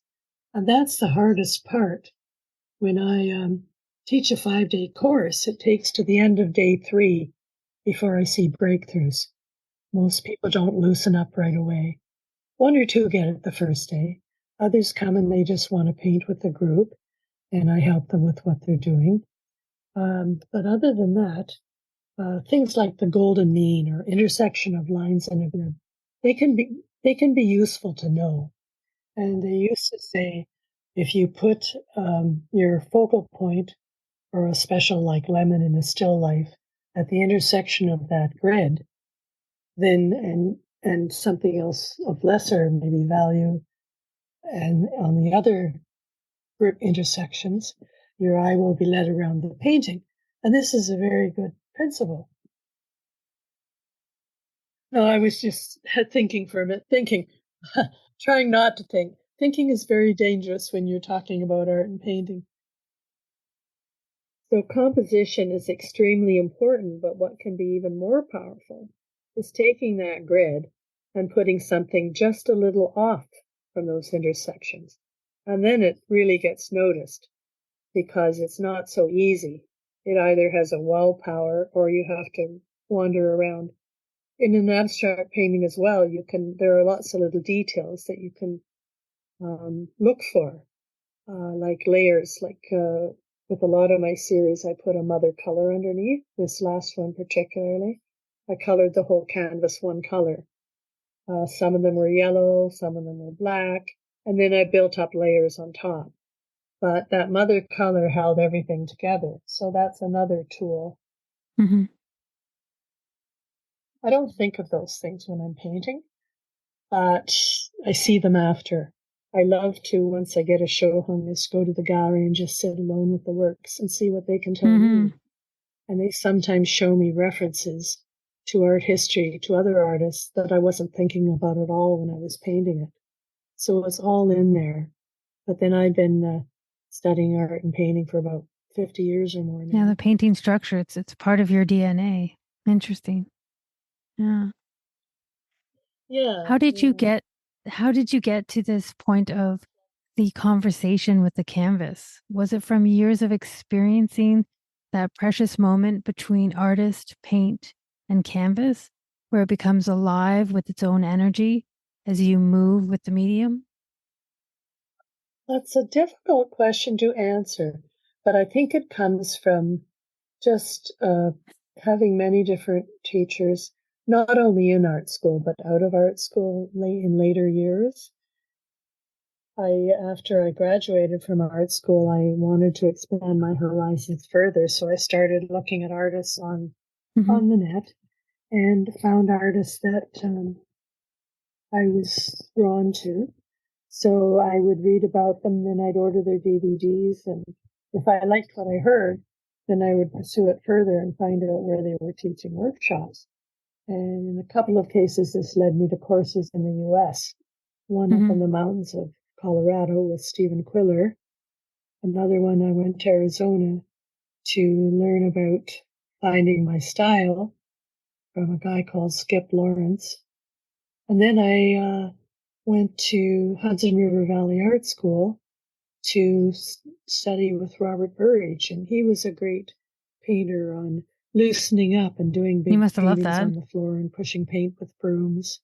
S2: And that's the hardest part. When I teach a 5-day course, it takes to the end of day 3 before I see breakthroughs. Most people don't loosen up right away. 1 or 2 get it the first day. Others come and they just want to paint with the group, and I help them with what they're doing. But other than that, things like the golden mean or intersection of lines in a grid, they can be useful to know. And they used to say, if you put your focal point or a special like lemon in a still life at the intersection of that grid, then and something else of lesser maybe value And on the other grip intersections, your eye will be led around the painting. And this is a very good principle. No, I was just thinking for a minute, trying not to think. Thinking is very dangerous when you're talking about art and painting. So composition is extremely important, but what can be even more powerful is taking that grid and putting something just a little off from those intersections. And then it really gets noticed because it's not so easy. It either has a wow power or you have to wander around. In an abstract painting as well, there are lots of little details that you can look for, like layers, with a lot of my series, I put a mother color underneath. This last one particularly, I colored the whole canvas one color. Some of them were yellow, some of them were black, and then I built up layers on top. But that mother color held everything together. So that's another tool.
S1: Mm-hmm.
S2: I don't think of those things when I'm painting, but I see them after. I love to, once I get a show hung, just go to the gallery and just sit alone with the works and see what they can tell me. And they sometimes show me references to art history, to other artists that I wasn't thinking about at all when I was painting it. So it's all in there. But then I've been studying art and painting for about 50 years or more now.
S1: Yeah, the painting structure, it's part of your DNA. Interesting. Yeah.
S2: Yeah.
S1: How did you get to this point of the conversation with the canvas? Was it from years of experiencing that precious moment between artist, paint, and canvas, where it becomes alive with its own energy as you move with the medium?
S2: That's a difficult question to answer, but I think it comes from just having many different teachers, not only in art school, but out of art school in later years. After I graduated from art school, I wanted to expand my horizons further. So I started looking at artists on the net and found artists that I was drawn to. So I would read about them, then I'd order their DVDs. And if I liked what I heard, then I would pursue it further and find out where they were teaching workshops. And in a couple of cases, this led me to courses in the US. One up in the mountains of Colorado with Stephen Quiller. Another one, I went to Arizona to learn about finding my style from a guy called Skip Lawrence. And then I went to Hudson River Valley Art School to study with Robert Burridge, and he was a great painter on loosening up and doing big paintings on the floor and pushing paint with brooms.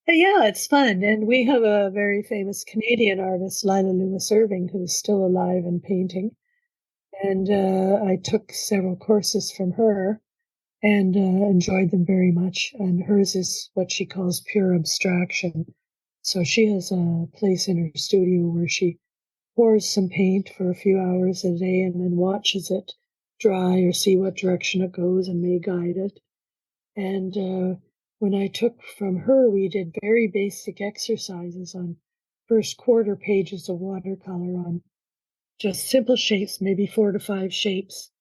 S2: Yeah, it's fun. And we have a very famous Canadian artist, Lila Lewis Irving, who's still alive and painting. And I took several courses from her and enjoyed them very much. And hers is what she calls pure abstraction. So she has a place in her studio where she pours some paint for a few hours a day and then watches it dry or see what direction it goes and may guide it. And when I took from her, we did very basic exercises on first quarter pages of watercolor on just simple shapes, maybe 4 to 5 shapes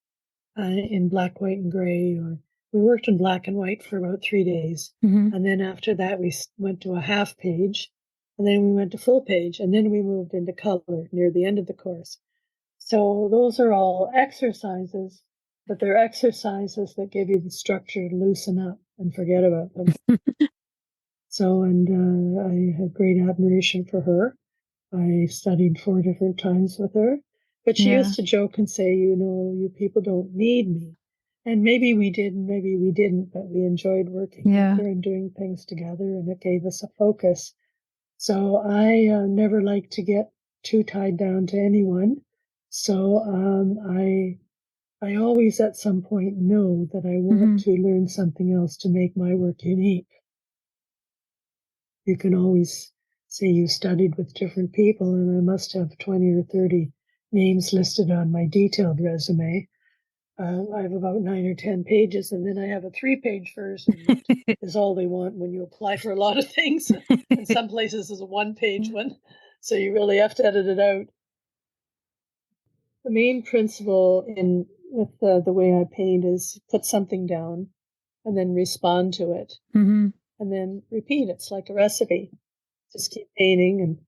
S2: in black, white, and gray. Or we worked in black and white for about 3 days. And then after that, we went to a half page, and then we went to full page, and then we moved into color near the end of the course. So those are all exercises, but they're exercises that give you the structure to loosen up and forget about them. So, and I had great admiration for her. I studied 4 different times with her, but she used to joke and say, you people don't need me. And maybe we did, maybe we didn't, but we enjoyed working with her and doing things together, and it gave us a focus. So I never like to get too tied down to anyone. So I always at some point know that I want to learn something else to make my work unique. You can always say you studied with different people, and I must have 20 or 30 names listed on my detailed resume. I have about 9 or 10 pages, and then I have a 3-page version that is all they want when you apply for a lot of things. In some places, is a 1-page one, so you really have to edit it out. The main principle with the way I paint is put something down and then respond to it,
S1: Mm-hmm.
S2: and then repeat. It's like a recipe. Just keep painting,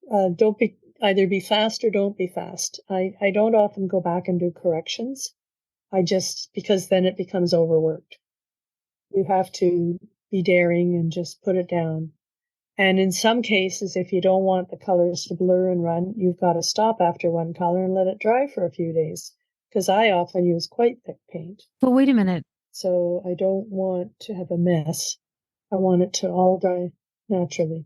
S2: and don't be either be fast or don't be fast. I don't often go back and do corrections. Because then it becomes overworked. You have to be daring and just put it down. And in some cases, if you don't want the colors to blur and run, you've got to stop after one color and let it dry for a few days. Because I often use quite thick paint.
S1: But wait a minute.
S2: So I don't want to have a mess. I want it to all dry naturally.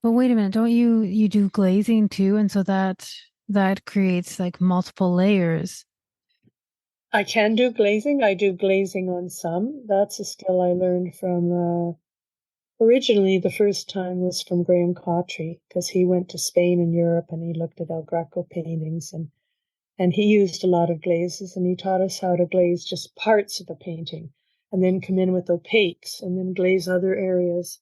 S1: But wait a minute. Don't you do glazing too? And so that creates like multiple layers.
S2: I can do glazing. I do glazing on some. That's a skill I learned from originally, the first time was from Graham Cawtrey, because he went to Spain and Europe and he looked at El Greco paintings, and he used a lot of glazes, and he taught us how to glaze just parts of a painting and then come in with opaques and then glaze other areas.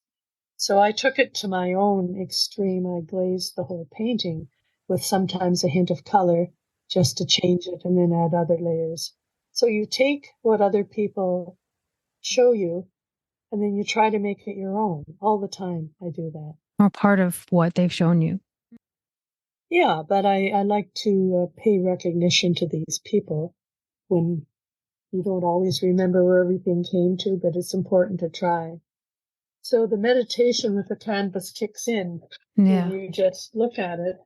S2: So I took it to my own extreme. I glazed the whole painting with sometimes a hint of color just to change it and then add other layers. So you take what other people show you and then you try to make it your own all the time. I do that.
S1: Or part of what they've shown you.
S2: Yeah, but I like to pay recognition to these people when you don't always remember where everything came to, but it's important to try. So the meditation with the canvas kicks in when you just look at it,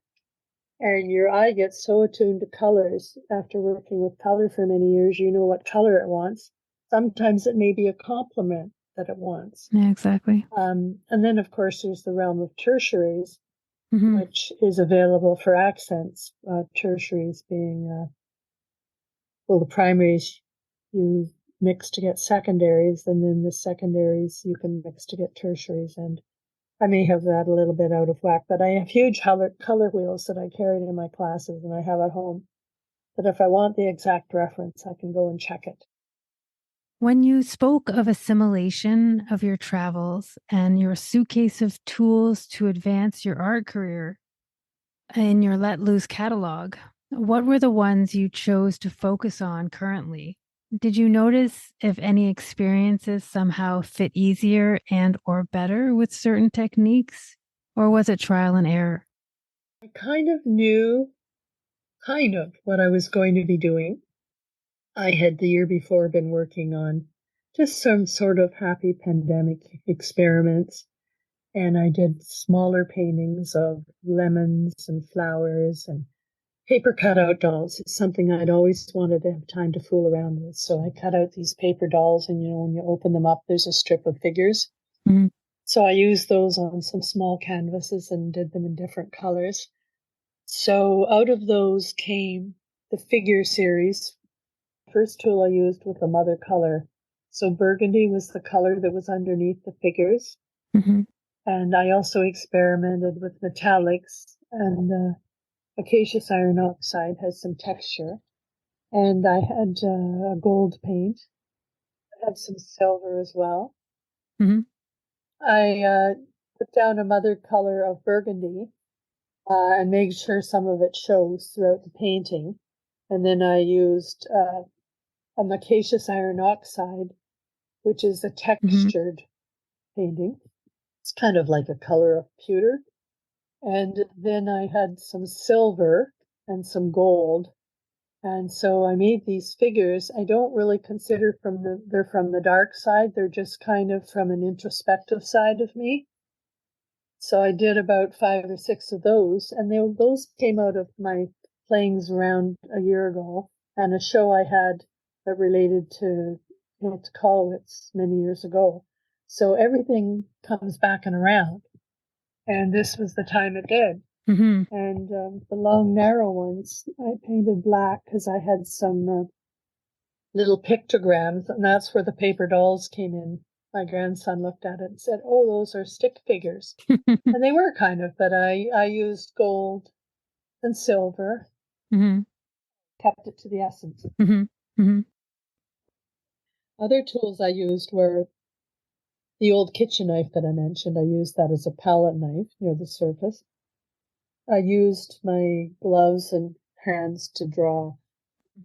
S2: and your eye gets so attuned to colors. After working with color for many years, you know what color it wants. Sometimes it may be a complement that it wants.
S1: Yeah, exactly.
S2: And then, of course, there's the realm of tertiaries,
S1: Mm-hmm.
S2: which is available for accents. Tertiaries being, the primaries you mix to get secondaries, and then the secondaries you can mix to get tertiaries. And I may have that a little bit out of whack, but I have huge color wheels that I carried in my classes and I have at home. That if I want the exact reference, I can go and check it.
S1: When you spoke of assimilation of your travels and your suitcase of tools to advance your art career in your Let Loose catalog, what were the ones you chose to focus on currently? Did you notice if any experiences somehow fit easier and or better with certain techniques, or was it trial and error?
S2: I kind of knew what I was going to be doing. I had the year before been working on just some sort of happy pandemic experiments. And I did smaller paintings of lemons and flowers and paper cutout dolls. It's something I'd always wanted to have time to fool around with. So I cut out these paper dolls, and when you open them up, there's a strip of figures.
S1: Mm-hmm.
S2: So I used those on some small canvases and did them in different colors. So out of those came the figure series. First tool I used was a mother color. So burgundy was the color that was underneath the figures.
S1: Mm-hmm.
S2: And I also experimented with metallics, and acacious iron oxide has some texture. And I had a gold paint. I had some silver as well.
S1: Mm-hmm.
S2: I put down a mother color of burgundy and made sure some of it shows throughout the painting. And then I used a acacious iron oxide, which is a textured painting. It's kind of like a color of pewter. And then I had some silver and some gold. And so I made these figures. I don't really consider they're from the dark side. They're just kind of from an introspective side of me. So I did about 5 or 6 of those. And those came out of my playings around a year ago and a show I had that related to Kolowitz many years ago. So everything comes back and around. And this was the time it did.
S1: Mm-hmm.
S2: And the long, narrow ones, I painted black because I had some little pictograms, and that's where the paper dolls came in. My grandson looked at it and said, "Oh, those are stick figures." And they were kind of, but I used gold and silver.
S1: Mm-hmm.
S2: Kept it to the essence.
S1: Mm-hmm. Mm-hmm.
S2: Other tools I used were the old kitchen knife that I mentioned. I used that as a palette knife near the surface. I used my gloves and hands to draw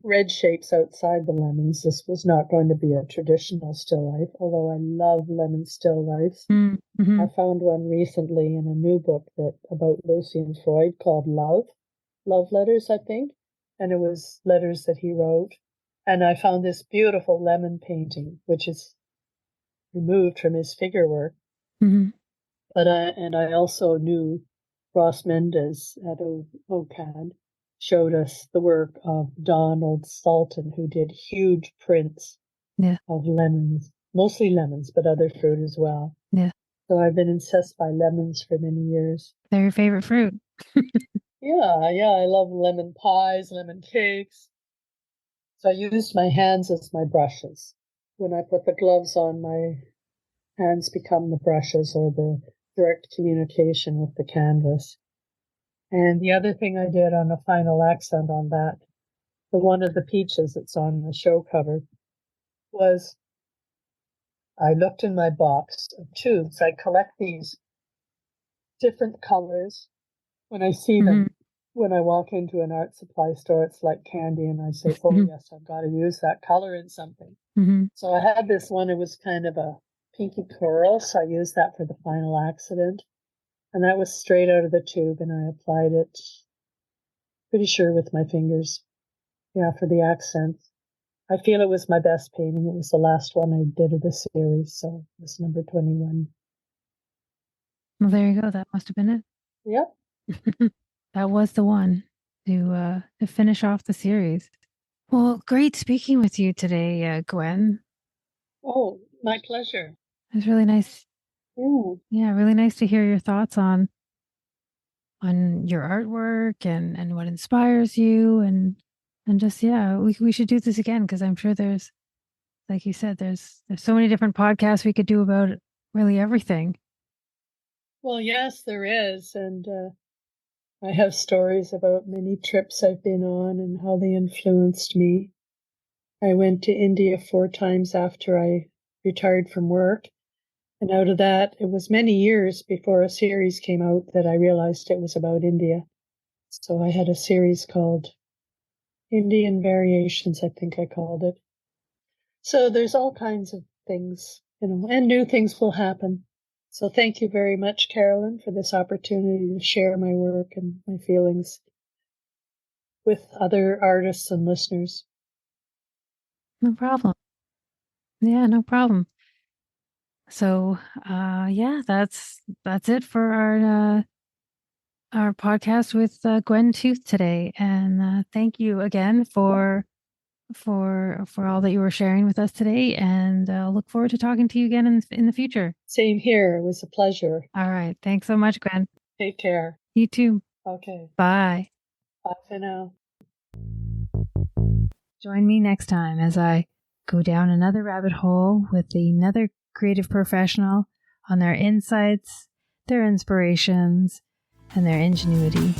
S2: red shapes outside the lemons. This was not going to be a traditional still life, although I love lemon still lifes.
S1: Mm-hmm.
S2: I found one recently in a new book about Lucian Freud called Love Letters, I think. And it was letters that he wrote. And I found this beautiful lemon painting, which is removed from his figure work.
S1: Mm-hmm.
S2: But I also knew Ross Mendez at OCAD showed us the work of Donald Salton, who did huge prints of lemons, mostly lemons, but other fruit as well.
S1: Yeah.
S2: So I've been obsessed by lemons for many years.
S1: They're your favorite fruit.
S2: Yeah, I love lemon pies, lemon cakes. So I used my hands as my brushes. When I put the gloves on, my hands become the brushes or the direct communication with the canvas. And the other thing I did on the final accent on that, the one of the peaches that's on the show cover, was I looked in my box of tubes. I collect these different colors. When I see them, when I walk into an art supply store, it's like candy. And I say, oh, yes, I've got to use that color in something.
S1: Mm-hmm.
S2: So I had this one. It was kind of a pinky coral. So I used that for the final accident. And that was straight out of the tube. And I applied it, pretty sure with my fingers. Yeah, for the accents. I feel it was my best painting. It was the last one I did of the series. So it was number 21.
S1: Well, there you go. That must have been it.
S2: Yep.
S1: That was the one to finish off the series. Well, great speaking with you today, Gwen.
S2: Oh, my pleasure.
S1: It was really nice.
S2: Yeah.
S1: Yeah, really nice to hear your thoughts on your artwork and what inspires you and just we should do this again because I'm sure there's, like you said, there's so many different podcasts we could do about really everything.
S2: Well, yes, there is. And I have stories about many trips I've been on and how they influenced me. I went to India 4 times after I retired from work. And out of that, it was many years before a series came out that I realized it was about India. So I had a series called Indian Variations, I think I called it. So there's all kinds of things, and new things will happen. So thank you very much, Carolyn, for this opportunity to share my work and my feelings with other artists and listeners.
S1: No problem. Yeah, no problem. So, that's it for our podcast with Gwen Tooth today. And thank you again for all that you were sharing with us today. And look forward to talking to you again in the future.
S2: Same here. It was a pleasure.
S1: All right. Thanks so much, Gwen.
S2: Take care.
S1: You too.
S2: Okay.
S1: Bye.
S2: Bye for now.
S1: Join me next time as I go down another rabbit hole with another creative professional on their insights, their inspirations, and their ingenuity.